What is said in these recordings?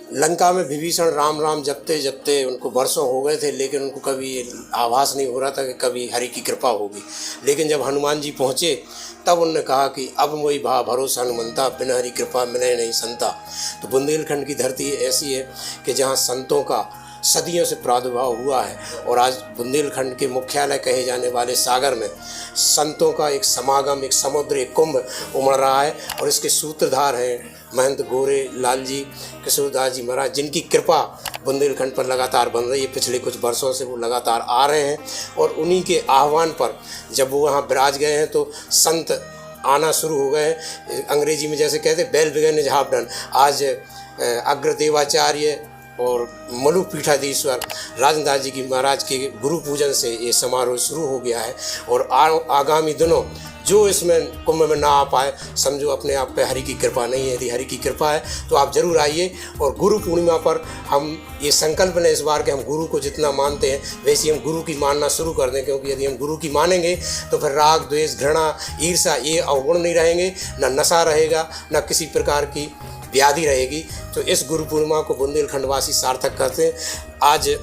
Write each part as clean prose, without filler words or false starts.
लंका में विभीषण राम राम जपते जपते उनको वर्षों हो गए थे, लेकिन उनको कभी आभास नहीं हो रहा था कि कभी हरि की कृपा होगी। लेकिन जब हनुमान जी पहुँचे तब उन्होंने कहा कि अब मोई भा भरोसा हनुमंता, बिना हरि कृपा मिले नहीं संता। तो बुंदेलखंड की धरती ऐसी है कि जहाँ संतों का सदियों से प्रादुर्भाव हुआ है, और आज बुंदेलखंड के मुख्यालय कहे जाने वाले सागर में संतों का एक समागम, एक समुद्र, एक कुंभ उमड़ रहा है। और इसके सूत्रधार हैं महंत गोरे लाल जी, किशोरदास जी महाराज, जिनकी कृपा बुंदेलखंड पर लगातार बन रही है। पिछले कुछ वर्षों से वो लगातार आ रहे हैं, और उन्हीं के आह्वान पर जब वो वहाँ विराज गए हैं तो संत आना शुरू हो गए हैं। अंग्रेजी में जैसे कहते well begun is half done. आज अग्रदेवाचार्य और मलु पीठाधीश्वर राजनदास जी की महाराज के गुरु पूजन से ये समारोह शुरू हो गया है। और आगामी दिनों जो इसमें कुंभ में ना आ पाए, समझो अपने आप पे हरि की कृपा नहीं है। यदि हरि की कृपा है तो आप जरूर आइए। और गुरु पूर्णिमा पर हम ये संकल्प लें इस बार कि हम गुरु को जितना मानते हैं वैसे हम गुरु की मानना शुरू कर दें, क्योंकि यदि हम गुरु की मानेंगे तो फिर राग द्वेष घृणा ईर्ष्या ये अवगुण नहीं रहेंगे, न नशा रहेगा, न किसी प्रकार की व्याधि रहेगी। तो इस गुरु पूर्णिमा को बुंदेलखंडवासी सार्थक करते हैं। आज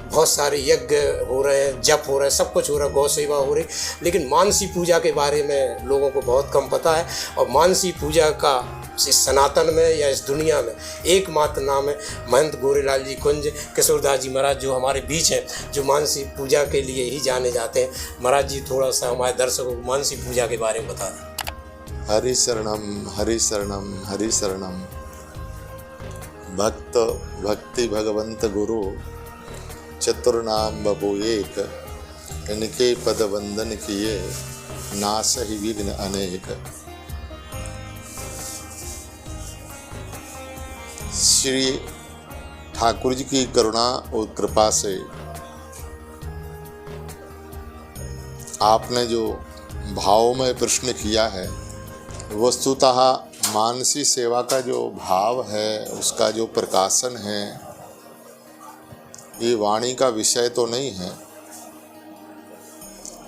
बहुत सारे यज्ञ हो रहे हैं, जप हो रहा है, सब कुछ हो रहा है, गौ सेवा हो रही, लेकिन मानसी पूजा के बारे में लोगों को बहुत कम पता है। और मानसी पूजा का इस सनातन में या इस दुनिया में एकमात्र नाम है महंत गोरेलाल जी कुंज किशोरदास जी महाराज, जो हमारे बीच हैं, जो मानसी पूजा के लिए ही जाने जाते हैं। महाराज जी थोड़ा सा हमारे दर्शकों को मानसी पूजा के बारे में बता दें। हरि शरणम हरि शरणम हरि शरणम। भक्त भक्ति भगवंत गुरु चतुर्नाम बबू एक, इनके पद वंदन किए नाश ही विघ्न अनेक। श्री ठाकुर जी की करुणा और कृपा से आपने जो भावमय प्रश्न किया है, वस्तुतः मानसी सेवा का जो भाव है, उसका जो प्रकाशन है, ये वाणी का विषय तो नहीं है,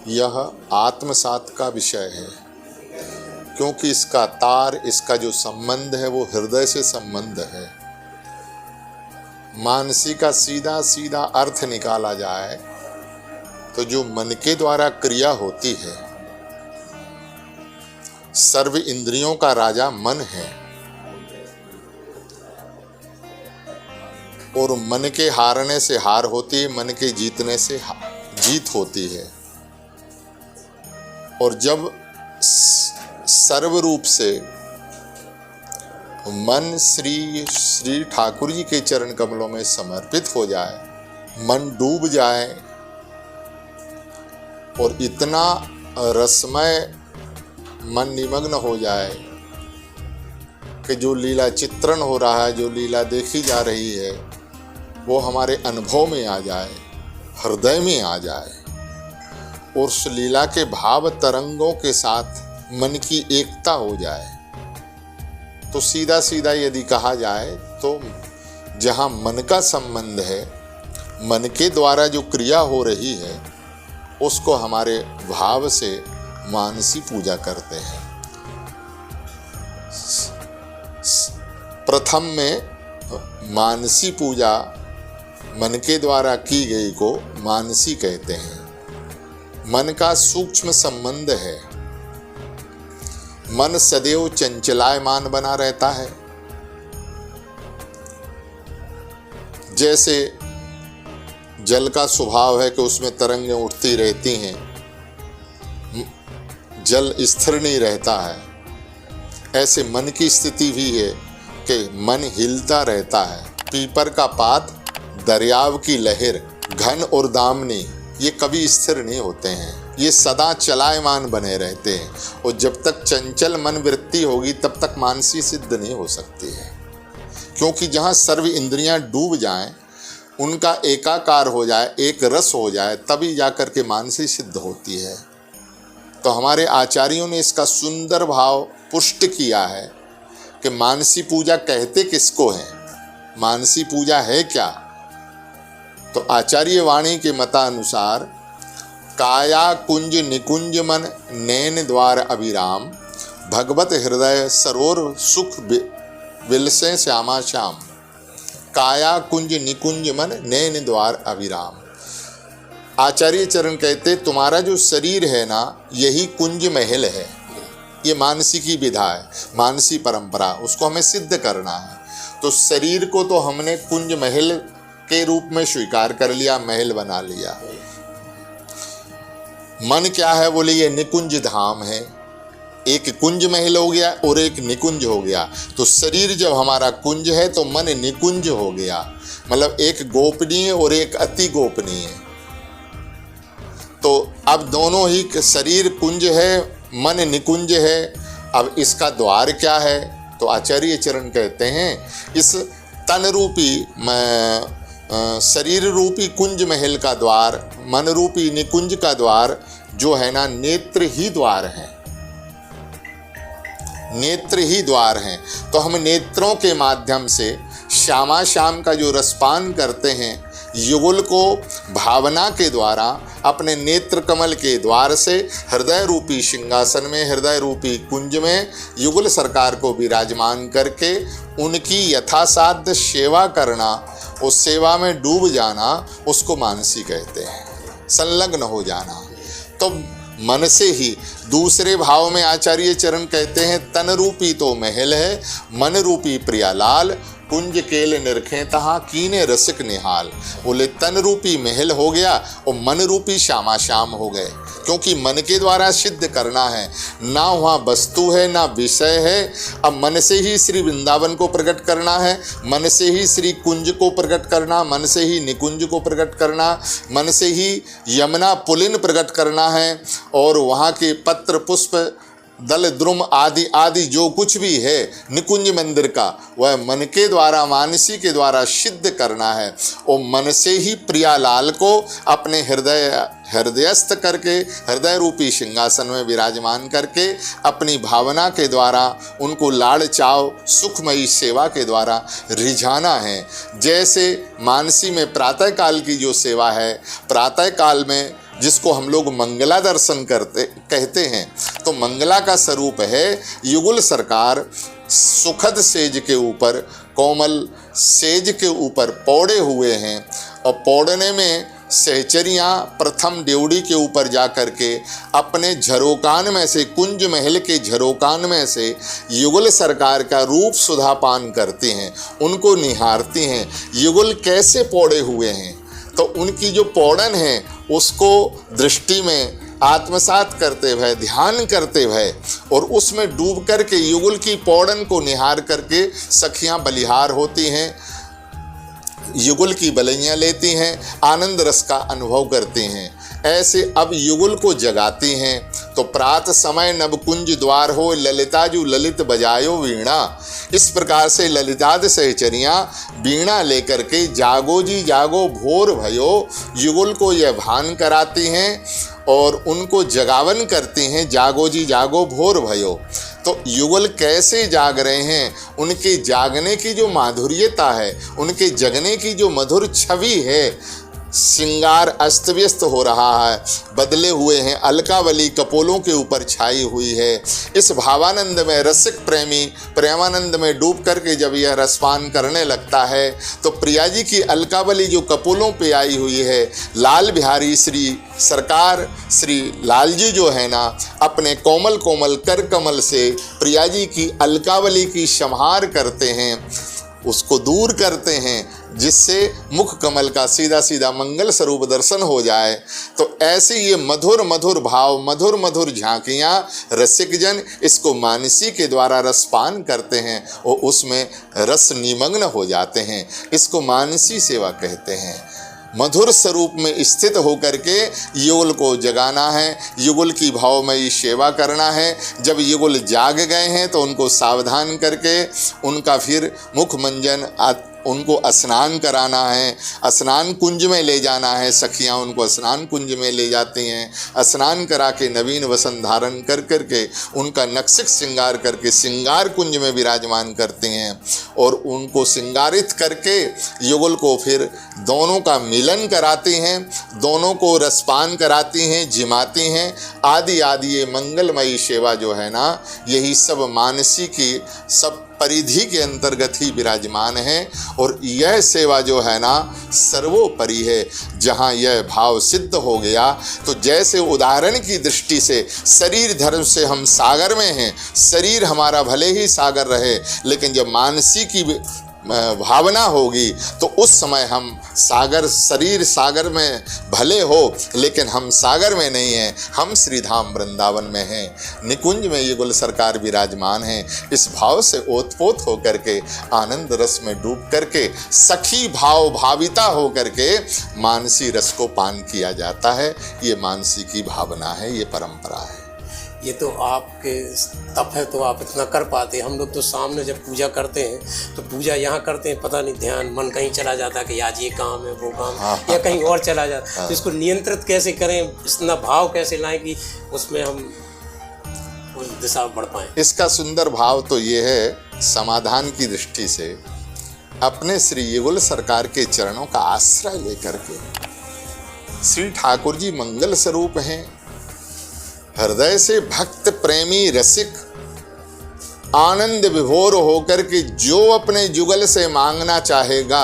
यह आत्मसात का विषय है। क्योंकि इसका तार, इसका जो संबंध है वो हृदय से संबंध है। मानसी का सीधा सीधा अर्थ निकाला जाए तो जो मन के द्वारा क्रिया होती है, सर्व इंद्रियों का राजा मन है, और मन के हारने से हार होती है, मन के जीतने से जीत होती है। और जब सर्व रूप से मन श्री ठाकुर जी के चरण कमलों में समर्पित हो जाए, मन डूब जाए और इतना रसमय मन निमग्न हो जाए कि जो लीला चित्रण हो रहा है, जो लीला देखी जा रही है, वो हमारे अनुभव में आ जाए, हृदय में आ जाए, और उस लीला के भाव तरंगों के साथ मन की एकता हो जाए, तो सीधा सीधा यदि कहा जाए तो जहाँ मन का संबंध है, मन के द्वारा जो क्रिया हो रही है, उसको हमारे भाव से मानसी पूजा करते हैं। प्रथम में मानसी पूजा मन के द्वारा की गई को मानसी कहते हैं। मन का सूक्ष्म संबंध है। मन सदैव चंचलायमान बना रहता है। जैसे जल का स्वभाव है कि उसमें तरंगें उठती रहती हैं, जल स्थिर नहीं रहता है, ऐसे मन की स्थिति भी है कि मन हिलता रहता है। पीपर का पात, दरियाव की लहर, घन और दामनी, ये कभी स्थिर नहीं होते हैं, ये सदा चलायमान बने रहते हैं। और जब तक चंचल मन वृत्ति होगी तब तक मानसी सिद्ध नहीं हो सकती है। क्योंकि जहाँ सर्व इंद्रियां डूब जाएं, उनका एकाकार हो जाए, एक रस हो जाए, तभी जाकर के मानसी सिद्ध होती है। तो हमारे आचार्यों ने इसका सुंदर भाव पुष्ट किया है कि मानसी पूजा कहते किसको है, मानसी पूजा है क्या। तो आचार्य वाणी के मतानुसार काया कुंज निकुंज मन नैन द्वार अभिराम, भगवत हृदय सरोर सुख विलसे श्यामा श्याम। काया कुंज निकुंज मन नैन द्वार अविराम। आचार्य चरण कहते तुम्हारा जो शरीर है ना यही कुंज महल है। ये मानसी की विधा है, मानसी परंपरा, उसको हमें सिद्ध करना है। तो शरीर को तो हमने कुंज महल के रूप में स्वीकार कर लिया, महल बना लिया। मन क्या है? बोले ये निकुंज धाम है। एक कुंज महल हो गया और एक निकुंज हो गया। तो शरीर जब हमारा कुंज है तो मन निकुंज हो गया, मतलब एक गोपनीय और एक अति गोपनीय। तो अब दोनों ही, शरीर कुंज है, मन निकुंज है। अब इसका द्वार क्या है? तो आचार्य चरण कहते हैं इस तन रूपी शरीर रूपी कुंज महल का द्वार, मन रूपी निकुंज का द्वार जो है ना, नेत्र ही द्वार है। नेत्र ही द्वार हैं। तो हम नेत्रों के माध्यम से श्यामा श्याम का जो रसपान करते हैं, युगल को भावना के द्वारा अपने नेत्र कमल के द्वार से हृदय रूपी सिंहासन में, हृदय रूपी कुंज में युगल सरकार को विराजमान करके उनकी यथासाध्य सेवा करना, उस सेवा में डूब जाना, उसको मानसी कहते हैं, संलग्न हो जाना। तो मन से ही दूसरे भाव में आचार्य चरण कहते हैं तन रूपी तो महल है, मन रूपी प्रियालाल, कुंज केल निरखें तहाँ कीने रसिक निहाल। बोले तन रूपी महल हो गया और मन रूपी श्यामा श्याम हो गए, क्योंकि मन के द्वारा सिद्ध करना है। ना वहाँ वस्तु है ना विषय है। अब मन से ही श्री वृंदावन को प्रकट करना है, मन से ही श्री कुंज को प्रकट करना, मन से ही निकुंज को प्रकट करना, मन से ही यमुना पुलिन प्रकट करना है। और वहाँ के पत्र पुष्प दल द्रुम आदि आदि जो कुछ भी है निकुंज मंदिर का, वह मन के द्वारा, मानसी के द्वारा सिद्ध करना है। और मन से ही प्रियालाल को अपने हृदयस्थ करके, हृदय रूपी सिंहासन में विराजमान करके अपनी भावना के द्वारा उनको लाड़ चाव सुखमयी सेवा के द्वारा रिझाना है। जैसे मानसी में प्रातः काल की जो सेवा है, प्रातः काल में जिसको हम लोग मंगला दर्शन कहते हैं, तो मंगला का स्वरूप है युगल सरकार सुखद सेज के ऊपर, कोमल सेज के ऊपर पौड़े हुए हैं। और पौड़ने में सहचरियाँ प्रथम ड्योढ़ी के ऊपर जा कर के अपने झरोकान में से, कुंज महल के झरोकान में से युगल सरकार का रूप सुधापान करती हैं, उनको निहारती हैं। युगल कैसे पौड़े हुए हैं, तो उनकी जो पौड़न है उसको दृष्टि में आत्मसात करते हुए, ध्यान करते हुए और उसमें डूब करके युगल की पौड़न को निहार करके सखियां बलिहार होती हैं, युगल की बलैयाँ लेती हैं, आनंद रस का अनुभव करती हैं। ऐसे अब युगल को जगाती हैं। तो प्रात समय नवकुंज द्वार हो, ललिताजू ललित बजायो वीणा। इस प्रकार से ललिताद सहचरियाँ वीणा लेकर के जागो जी जागो भोर भयो, युगल को यह भान कराती हैं और उनको जगावन करती हैं, जागो जी जागो भोर भयो। तो युगल कैसे जाग रहे हैं, उनके जागने की जो माधुर्यता है, उनके जगने की जो मधुर छवि है, श्रृंगार अस्त व्यस्त हो रहा है, बदले हुए हैं, अलकावली कपोलों के ऊपर छाई हुई है। इस भावानंद में रसिक प्रेमी प्रेमानंद में डूब करके जब यह रसपान करने लगता है तो प्रिया जी की अलकावली जो कपोलों पे आई हुई है, लाल बिहारी श्री सरकार श्री लाल जी जो है ना, अपने कोमल कोमल कर कमल से प्रिया जी की अलकावली की संहार करते हैं, उसको दूर करते हैं, जिससे मुख कमल का सीधा सीधा मंगल स्वरूप दर्शन हो जाए। तो ऐसे ये मधुर मधुर भाव, मधुर मधुर झांकियाँ रसिकजन इसको मानसी के द्वारा रसपान करते हैं और उसमें रस निमग्न हो जाते हैं। इसको मानसी सेवा कहते हैं। मधुर स्वरूप में स्थित होकर के युगल को जगाना है, युगल की भावमयी सेवा करना है। जब युगल जाग गए हैं तो उनको सावधान करके उनका फिर मुख मंजन, उनको स्नान कराना है, स्नान कुंज में ले जाना है। सखियाँ उनको स्नान कुंज में ले जाती हैं, स्नान करा के नवीन वसन धारण कर करके उनका नक्सिक श्रृंगार करके श्रृंगार कुंज में विराजमान करती हैं और उनको श्रृंगारित करके युगल को फिर दोनों का मिलन कराती हैं, दोनों को रसपान कराती हैं, जिमाती हैं, आदि आदि। ये मंगलमयी सेवा जो है ना, यही सब मानसी की सब परिधि के अंतर्गत ही विराजमान है। और यह सेवा जो है ना सर्वोपरि है। जहाँ यह भाव सिद्ध हो गया तो जैसे उदाहरण की दृष्टि से शरीर धर्म से हम सागर में हैं, शरीर हमारा भले ही सागर रहे, लेकिन जब मानसी की भावना होगी तो उस समय हम सागर, शरीर सागर में भले हो लेकिन हम सागर में नहीं हैं, हम श्रीधाम वृंदावन में हैं, निकुंज में युगल सरकार विराजमान हैं। इस भाव से ओतपोत होकर के आनंद रस में डूब करके सखी भाव भाविता हो करके मानसी रस को पान किया जाता है। ये मानसी की भावना है, ये परंपरा है। ये तो आपके तप है तो आप इतना कर पाते। हम लोग तो सामने जब पूजा करते हैं तो पूजा यहाँ करते हैं, पता नहीं ध्यान मन कहीं चला जाता है कि आज ये काम है वो काम या कहीं और चला जाता। तो इसको नियंत्रित कैसे करें, इतना भाव कैसे लाएं कि उसमें हम उस दिशा में बढ़ पाएं? इसका सुंदर भाव तो ये है, समाधान की दृष्टि से अपने श्री युगल सरकार के चरणों का आश्रय लेकर के श्री ठाकुर जी मंगल स्वरूप हैं। हृदय से भक्त प्रेमी रसिक आनंद विभोर होकर के जो अपने जुगल से मांगना चाहेगा,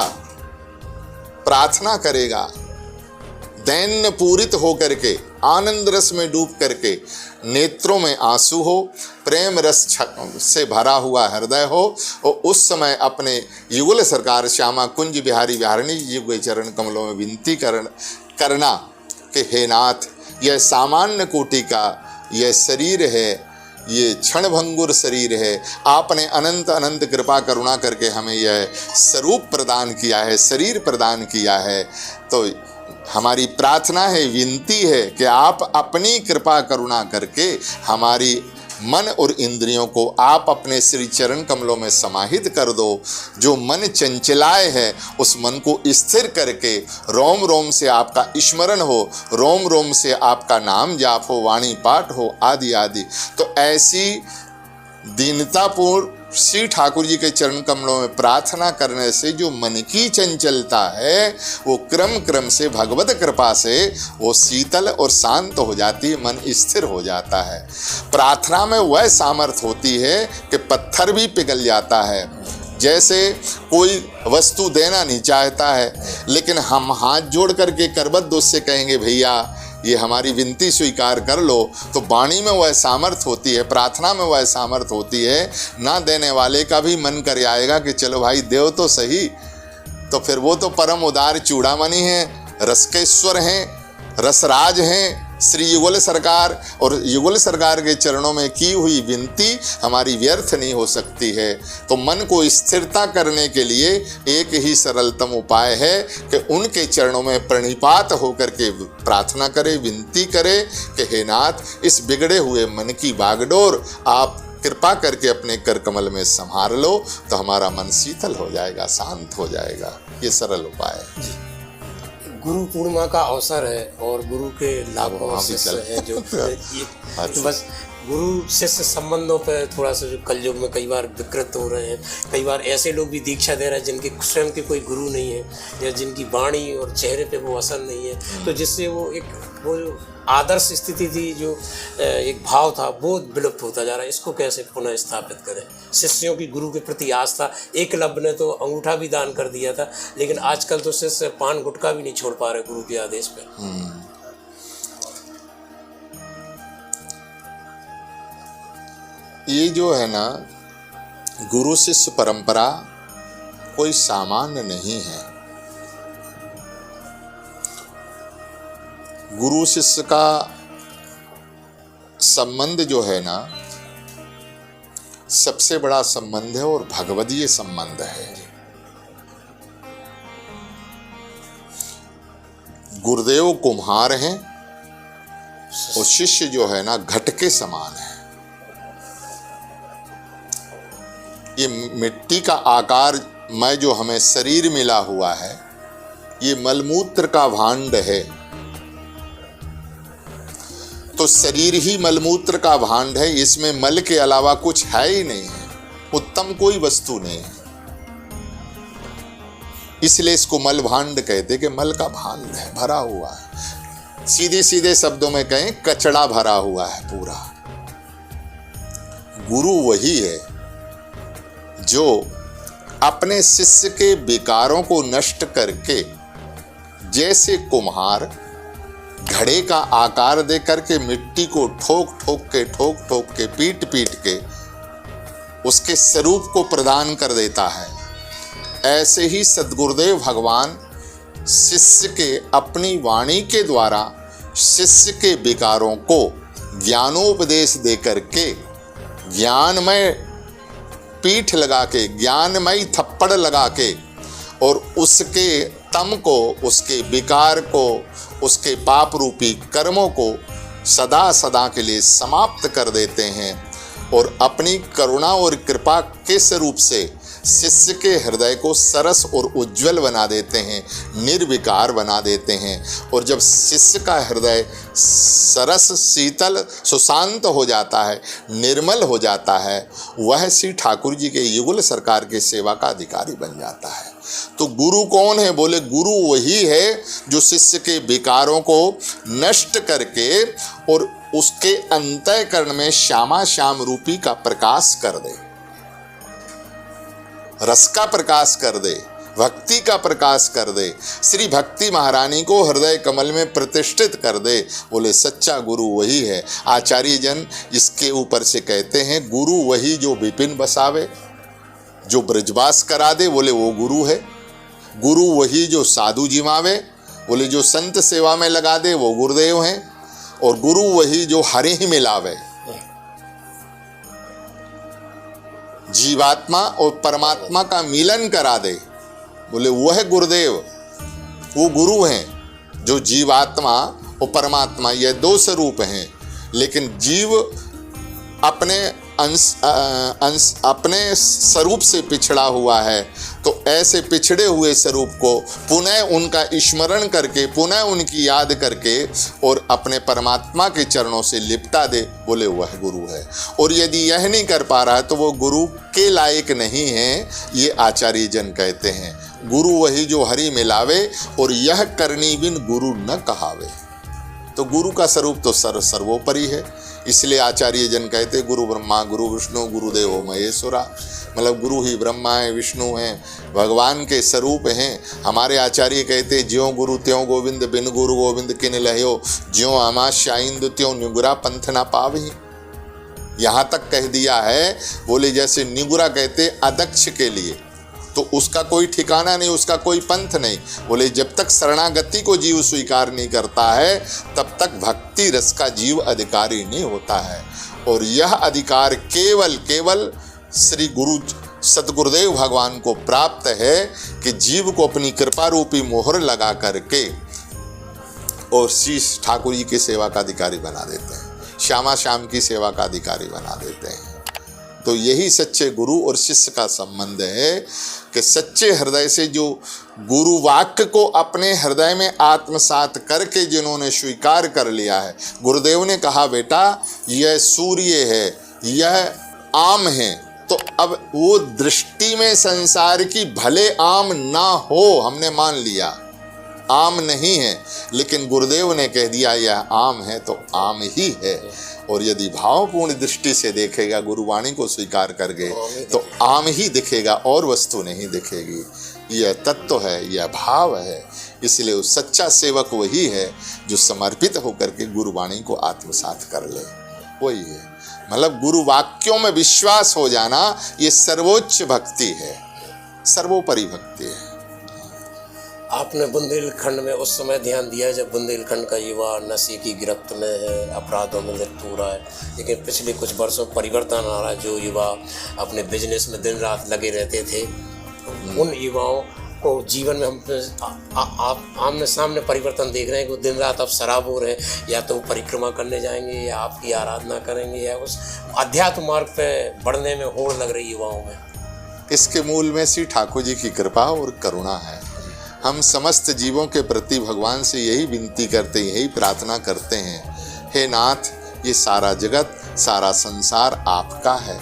प्रार्थना करेगा, दैन्य पूरित होकर के आनंद रस में डूब करके, नेत्रों में आंसू हो, प्रेम रस से भरा हुआ हृदय हो, और उस समय अपने युगल सरकार श्यामा कुंज बिहारी बिहारिणी जी के चरण कमलों में विनती करना कि हे नाथ, यह सामान्य कोटि का यह शरीर है, ये क्षणभंगुर शरीर है, आपने अनंत अनंत कृपा करुणा करके हमें यह स्वरूप प्रदान किया है, शरीर प्रदान किया है। तो हमारी प्रार्थना है, विनती है कि आप अपनी कृपा करुणा करके हमारी मन और इंद्रियों को आप अपने श्री चरण कमलों में समाहित कर दो। जो मन चंचलाए है उस मन को स्थिर करके रोम रोम से आपका स्मरण हो, रोम रोम से आपका नाम जाप हो, वाणी पाठ हो, आदि आदि। तो ऐसी दीनतापूर्ण श्री ठाकुर जी के चरण कमलों में प्रार्थना करने से जो मन की चंचलता है वो क्रम क्रम से भगवत कृपा से वो शीतल और शांत हो जाती है, मन स्थिर हो जाता है। प्रार्थना में वह सामर्थ्य होती है कि पत्थर भी पिघल जाता है। जैसे कोई वस्तु देना नहीं चाहता है, लेकिन हम हाथ जोड़ करके करबद्ध उससे कहेंगे भैया ये हमारी विनती स्वीकार कर लो, तो वाणी में वह सामर्थ्य होती है, प्रार्थना में वह सामर्थ्य होती है। ना देने वाले का भी मन कर आएगा कि चलो भाई देव तो सही। तो फिर वो तो परम उदार चूड़ामणि हैं, रसकेश्वर हैं, रसराज हैं श्री युगल सरकार, और युगल सरकार के चरणों में की हुई विनती हमारी व्यर्थ नहीं हो सकती है। तो मन को स्थिरता करने के लिए एक ही सरलतम उपाय है कि उनके चरणों में प्रणिपात होकर के प्रार्थना करे, विनती करे कि हे नाथ, इस बिगड़े हुए मन की बागडोर आप कृपा करके अपने कर कमल में संभाल लो, तो हमारा मन शीतल हो जाएगा, शांत हो जाएगा। ये सरल उपाय है। गुरु पूर्णिमा का अवसर है और गुरु के लाखों शिष्य हैं जो तो बस गुरु शिष्य संबंधों पर थोड़ा सा जो कलयुग में कई बार विकृत हो रहे हैं। कई बार ऐसे लोग भी दीक्षा दे रहे हैं जिनके स्वयं के कोई गुरु नहीं है या जिनकी वाणी और चेहरे पे वो असर नहीं है, तो जिससे वो जो आदर्श स्थिति थी, जो एक भाव था, वो विलुप्त होता जा रहा है। इसको कैसे पुनः स्थापित करें? शिष्यों की गुरु के प्रति आस्था, एकलव्य ने तो अंगूठा भी दान कर दिया था, लेकिन आजकल तो शिष्य पान गुटखा भी नहीं छोड़ पा रहे गुरु के आदेश पे। ये जो है ना गुरु शिष्य परंपरा कोई सामान्य नहीं है। गुरु शिष्य का संबंध जो है ना सबसे बड़ा संबंध है और भगवदीय संबंध है। गुरुदेव कुम्हार हैं और शिष्य जो है ना घट के समान है। ये मिट्टी का आकार में जो हमें शरीर मिला हुआ है, ये मलमूत्र का भांड है। तो शरीर ही मलमूत्र का भांड है, इसमें मल के अलावा कुछ है ही नहीं है, उत्तम कोई वस्तु नहीं है। इसलिए इसको मल भांड कहते कि मल का भांड है, भरा हुआ है। सीधे सीधे शब्दों में कहें कचड़ा भरा हुआ है पूरा। गुरु वही है जो अपने शिष्य के विकारों को नष्ट करके, जैसे कुम्हार घड़े का आकार दे करके मिट्टी को ठोक ठोक के पीट के उसके स्वरूप को प्रदान कर देता है, ऐसे ही सद्गुरुदेव भगवान शिष्य के अपनी वाणी के द्वारा शिष्य के विकारों को ज्ञानोपदेश दे करके, ज्ञानमय पीठ लगा के, ज्ञानमय थप्पड़ लगा के और उसके तम को, उसके विकार को, उसके पाप रूपी कर्मों को सदा सदा के लिए समाप्त कर देते हैं और अपनी करुणा और कृपा के स्वरूप से शिष्य के हृदय को सरस और उज्जवल बना देते हैं, निर्विकार बना देते हैं। और जब शिष्य का हृदय सरस, शीतल, सुशांत हो जाता है, निर्मल हो जाता है, वह श्री ठाकुर जी के युगल सरकार के सेवा का अधिकारी बन जाता है। तो गुरु कौन है? बोले गुरु वही है जो शिष्य के विकारों को नष्ट करके और उसके अंतःकरण में श्यामा श्याम रूपी का प्रकाश कर दे, रस का प्रकाश कर दे, भक्ति का प्रकाश कर दे, श्री भक्ति महारानी को हृदय कमल में प्रतिष्ठित कर दे। बोले सच्चा गुरु वही है। आचार्य जन इसके ऊपर से कहते हैं गुरु वही जो विपिन बसावे, जो ब्रजवास करा दे, बोले वो गुरु है। गुरु वही जो साधु जिमावे, बोले जो संत सेवा में लगा दे वो गुरुदेव हैं। और गुरु वही जो हरि ही मिलावे, जीवात्मा और परमात्मा का मिलन करा दे, बोले वह गुरुदेव, वो गुरु हैं। जो जीवात्मा और परमात्मा ये दो स्वरूप हैं, लेकिन जीव अपने अपने स्वरूप से पिछड़ा हुआ है, तो ऐसे पिछड़े हुए स्वरूप को पुनः उनका स्मरण करके, पुनः उनकी याद करके और अपने परमात्मा के चरणों से लिपटा दे, बोले वह गुरु है। और यदि यह नहीं कर पा रहा है तो वो गुरु के लायक नहीं है, ये आचार्य जन कहते हैं। गुरु वही जो हरि मिलावे और यह करनी बिन गुरु न कहावे। तो गुरु का स्वरूप तो सर्वोपरि है। इसलिए आचार्य जन कहते गुरु ब्रह्मा गुरु विष्णु गुरुदेवो महेश्वरा, मतलब गुरु ही ब्रह्मा है, विष्णु हैं, भगवान के स्वरूप हैं। हमारे आचार्य कहते ज्यों गुरु त्यों गोविंद, बिन गुरु गोविंद किन लह्यो, ज्यों आमाश्या इंदु त्यों निगुरा पंथ ना पावही। यहाँ तक कह दिया है, बोले जैसे निगुरा कहते अदक्ष के लिए, तो उसका कोई ठिकाना नहीं, उसका कोई पंथ नहीं। बोले जब तक शरणागति को जीव स्वीकार नहीं करता है तब तक भक्ति रस का जीव अधिकारी नहीं होता है। और यह अधिकार केवल श्री गुरु सद्गुरुदेव भगवान को प्राप्त है कि जीव को अपनी कृपा रूपी मोहर लगा करके और श्री ठाकुर जी की सेवा का अधिकारी बना देते हैं, श्यामा श्याम की सेवा का अधिकारी बना देते हैं। तो यही सच्चे गुरु और शिष्य का संबंध है कि सच्चे हृदय से जो गुरु वाक्य को अपने हृदय में आत्मसात करके जिन्होंने स्वीकार कर लिया है। गुरुदेव ने कहा बेटा यह सूर्य है, यह आम है, तो अब वो दृष्टि में संसार की भले आम ना हो, हमने मान लिया आम नहीं है, लेकिन गुरुदेव ने कह दिया यह आम है तो आम ही है। और यदि भावपूर्ण दृष्टि से देखेगा, गुरुवाणी को स्वीकार कर गए, तो आम ही दिखेगा और वस्तु नहीं दिखेगी। यह तत्व है, यह भाव है। इसलिए सच्चा सेवक वही है जो समर्पित होकर के गुरुवाणी को आत्मसात कर ले, वही है। मतलब गुरु वाक्यों में विश्वास हो जाना, ये सर्वोच्च भक्ति है, सर्वोपरि भक्ति है। आपने बुंदेलखंड में उस समय ध्यान दिया जब बुंदेलखंड का युवा नशे की गिरफ्त में है, अपराधों में लिप्त हो रहा है, लेकिन पिछले कुछ वर्षों परिवर्तन आ रहा है। जो युवा अपने बिजनेस में दिन रात लगे रहते थे, उन युवाओं को जीवन में हम आमने सामने परिवर्तन देख रहे हैं कि वो दिन रात अब शराब हो रहे हैं, या तो परिक्रमा करने जाएंगे या आपकी आराधना करेंगे, या उस अध्यात्म मार्ग पे बढ़ने में होड़ लग रही युवाओं में। इसके मूल में श्री ठाकुर जी की कृपा और करुणा है। हम समस्त जीवों के प्रति भगवान से यही विनती करते हैं, यही प्रार्थना करते हैं, हे नाथ ये सारा जगत, सारा संसार आपका है,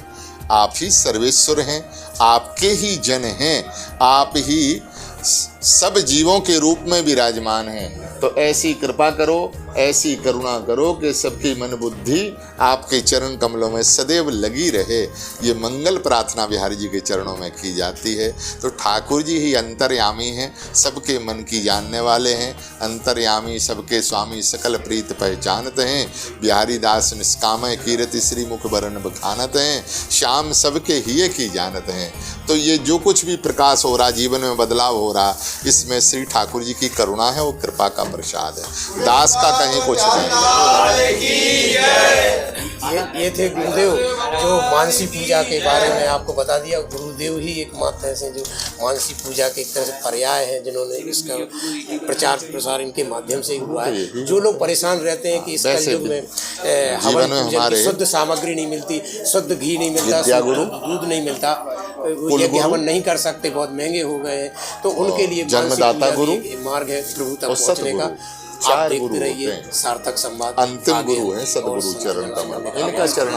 आप ही सर्वेश्वर हैं, आपके ही जन हैं, आप ही सब जीवों के रूप में विराजमान हैं। तो ऐसी कृपा करो ऐसी करुणा करो कि सबकी मन बुद्धि आपके चरण कमलों में सदैव लगी रहे। ये मंगल प्रार्थना बिहारी जी के चरणों में की जाती है। तो ठाकुर जी ही अंतर्यामी हैं, सबके मन की जानने वाले हैं। अंतर्यामी सबके स्वामी सकल प्रीत पहचानते हैं। बिहारी दास निष्कामय कीरति श्री मुख बरन बखानत हैं। श्याम सबके हिये की जानत हैं। तो ये जो कुछ भी प्रकाश हो रहा, जीवन में बदलाव हो रहा, इसमें श्री ठाकुर जी की करुणा है, वो कृपा का प्रसाद है। दास का कहीं कुछ नहीं। ये थे गुरुदेव, जो मानसी पूजा के बारे में आपको बता दिया। गुरुदेव ही एकमात्र ऐसे जो मानसी पूजा के एक तरह से पर्याय है, जिन्होंने इसका प्रचार प्रसार इनके माध्यम से हुआ है। जो लोग परेशान रहते हैं कि इस कलयुग में हवन पूजन की शुद्ध सामग्री नहीं मिलती, शुद्ध घी नहीं मिलता, दूध नहीं मिलता, यज्ञ हवन नहीं कर सकते, बहुत महंगे हो गए हैं, तो उनके लिए जन्मदाता गुरु मार्ग है प्रभु तक पहुंचने का। आप देखते रहिए सार्थक संवाद। अंतिम गुरु है सदगुरु चरण कमल, इनका चरण